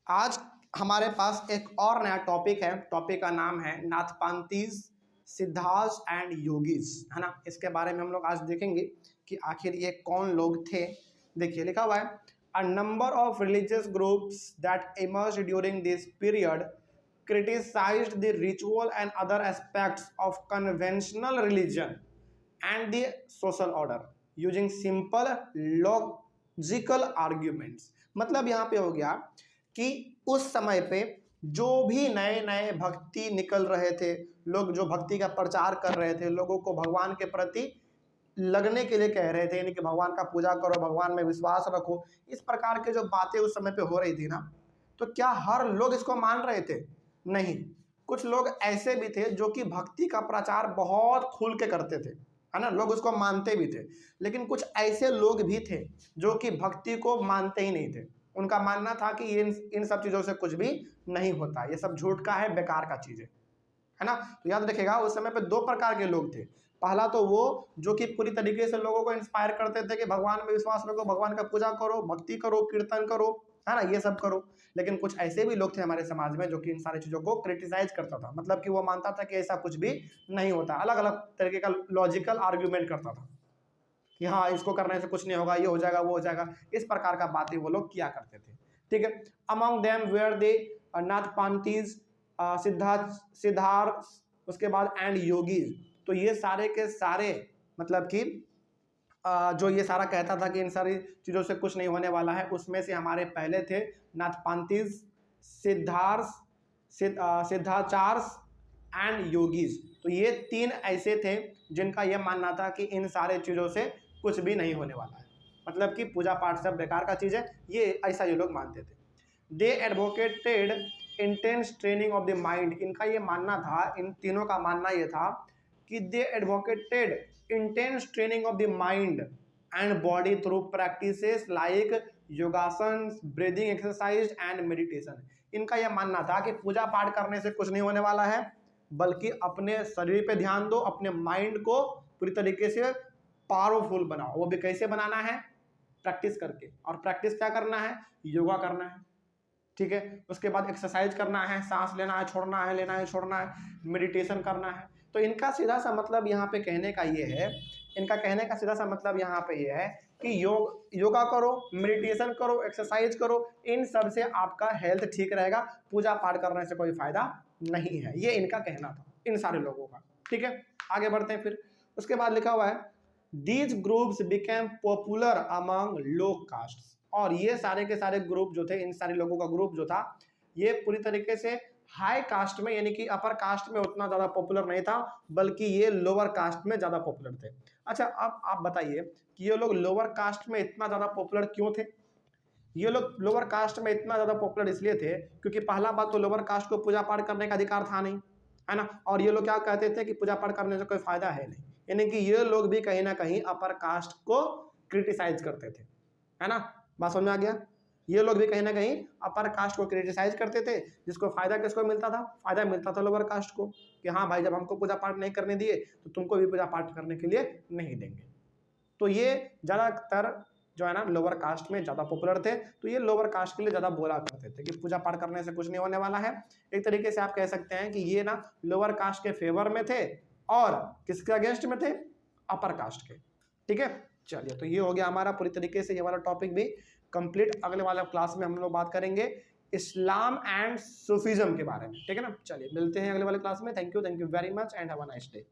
आज हमारे पास एक और नया टॉपिक है। टॉपिक का नाम है नाथपांतीज, सिद्धार्थ एंड योगीज, है ना। इसके बारे में हम लोग आज देखेंगे कि आखिर ये कौन लोग थे। देखिए लिखा हुआ है, a number of religious groups that emerge during this period criticized the ritual and other aspects of conventional religion and the social order using simple logical arguments। मतलब यहाँ पे हो गया कि उस समय पे जो भी नए नए भक्ति निकल रहे थे, लोग जो भक्ति का प्रचार कर रहे थे, लोगों को भगवान के प्रति लगने के लिए कह रहे थे, यानी कि भगवान का पूजा करो, भगवान में विश्वास रखो, इस प्रकार के जो बातें उस समय पे हो रही थी ना, तो क्या हर लोग इसको मान रहे थे? नहीं। कुछ लोग ऐसे भी थे जो कि भक्ति का प्रचार बहुत खुल के करते थे, है ना, लोग उसको मानते भी थे। लेकिन कुछ ऐसे लोग भी थे जो कि भक्ति को मानते ही नहीं थे। उनका मानना था कि इन सब चीज़ों से कुछ भी नहीं होता, ये सब झूठ का है, बेकार का चीज़ है ना। तो याद रखिएगा, उस समय पे दो प्रकार के लोग थे। पहला तो वो जो कि पूरी तरीके से लोगों को इंस्पायर करते थे कि भगवान में विश्वास रखो, भगवान का पूजा करो, भक्ति करो, कीर्तन करो, है ना, ये सब करो। लेकिन कुछ ऐसे भी लोग थे हमारे समाज में जो कि इन सारी चीज़ों को क्रिटिसाइज करता था, मतलब कि वो मानता था कि ऐसा कुछ भी नहीं होता, अलग अलग तरीके का लॉजिकल आर्ग्यूमेंट करता था कि हाँ इसको करने से कुछ नहीं होगा, ये हो जाएगा, वो हो जाएगा, इस प्रकार का बातें वो लोग किया करते थे। ठीक है। Among them were they Nathpanthis, Siddharth, उसके बाद एंड योगीज। तो ये सारे के सारे मतलब कि जो ये सारा कहता था कि इन सारी चीज़ों से कुछ नहीं होने वाला है, उसमें से हमारे पहले थे नाथपांतीज, सिद्धाचार्य एंड योगीज। तो ये तीन ऐसे थे जिनका यह मानना था कि इन सारे चीज़ों से कुछ भी नहीं होने वाला है, मतलब कि पूजा पाठ सब बेकार का चीज़ है, ये ऐसा ये लोग मानते थे। They advocated intense training of the mind. इनका ये मानना था, इन तीनों का मानना ये था कि they advocated intense training of the mind and body through practices like yogasana, breathing exercise and meditation. इनका यह मानना था कि पूजा पाठ करने से कुछ नहीं होने वाला है, बल्कि अपने शरीर पे ध्यान दो, अपने माइंड को पूरी तरीके से पावरफुल बनाओ। वो भी कैसे बनाना है? प्रैक्टिस करके। और प्रैक्टिस क्या करना है? योगा करना है। ठीक है। उसके बाद एक्सरसाइज करना है, सांस लेना है, छोड़ना है, लेना है, छोड़ना है, मेडिटेशन करना है। तो इनका सीधा सा मतलब यहाँ पे कहने का ये है, इनका कहने का सीधा सा मतलब यहाँ पे ये है कि योगा करो, मेडिटेशन करो, एक्सरसाइज करो, इन सब से आपका हेल्थ ठीक रहेगा, पूजा पाठ करने से कोई फायदा नहीं है। ये इनका कहना था इन सारे लोगों का। ठीक है, आगे बढ़ते हैं। फिर उसके बाद लिखा हुआ है, these groups became popular among low caste. और ये सारे के सारे ग्रुप जो थे, इन सारे लोगों का ग्रुप जो था, ये पूरी तरीके से हाई कास्ट में, यानी कि अपर कास्ट में उतना ज़्यादा पॉपुलर नहीं था, बल्कि ये लोअर कास्ट में ज़्यादा पॉपुलर थे। अच्छा, अब आप बताइए कि ये लोग लोअर कास्ट में इतना ज़्यादा पॉपुलर क्यों थे? ये लोग लोअर कास्ट में इतना ज़्यादा पॉपुलर इसलिए थे क्योंकि पहला बात तो लोअर कास्ट को पूजा पाठ करने का अधिकार था नहीं, है ना। और ये लोग क्या कहते थे कि पूजा पाठ करने से कोई फायदा है नहीं, यानी कि ये लोग भी कहीं ना कहीं अपर कास्ट को क्रिटिसाइज करते थे, है ना। बात समझ में आ गया? ये लोग भी कहीं ना कहीं अपर कास्ट को क्रिटिसाइज करते थे, जिसको फायदा किसको मिलता था? फायदा मिलता था लोअर कास्ट को, कि हाँ भाई जब हमको पूजा पाठ नहीं करने दिए तो तुमको भी पूजा पाठ करने के लिए नहीं देंगे। तो ये ज़्यादातर जो है ना लोअर कास्ट में ज़्यादा पॉपुलर थे। तो ये लोअर कास्ट के लिए ज़्यादा बोला करते थे कि पूजा पाठ करने से कुछ नहीं होने वाला है। एक तरीके से आप कह सकते हैं कि ये ना लोअर कास्ट के फेवर में थे और किसके अगेंस्ट में थे? अपर कास्ट के। ठीक है, चलिए, तो ये हो गया हमारा पूरी तरीके से ये वाला टॉपिक भी कंप्लीट। अगले वाले क्लास में हम लोग बात करेंगे इस्लाम एंड सूफीज्म के बारे में। ठीक है ना, चलिए मिलते हैं अगले वाले क्लास में। Thank you very much and have a nice day.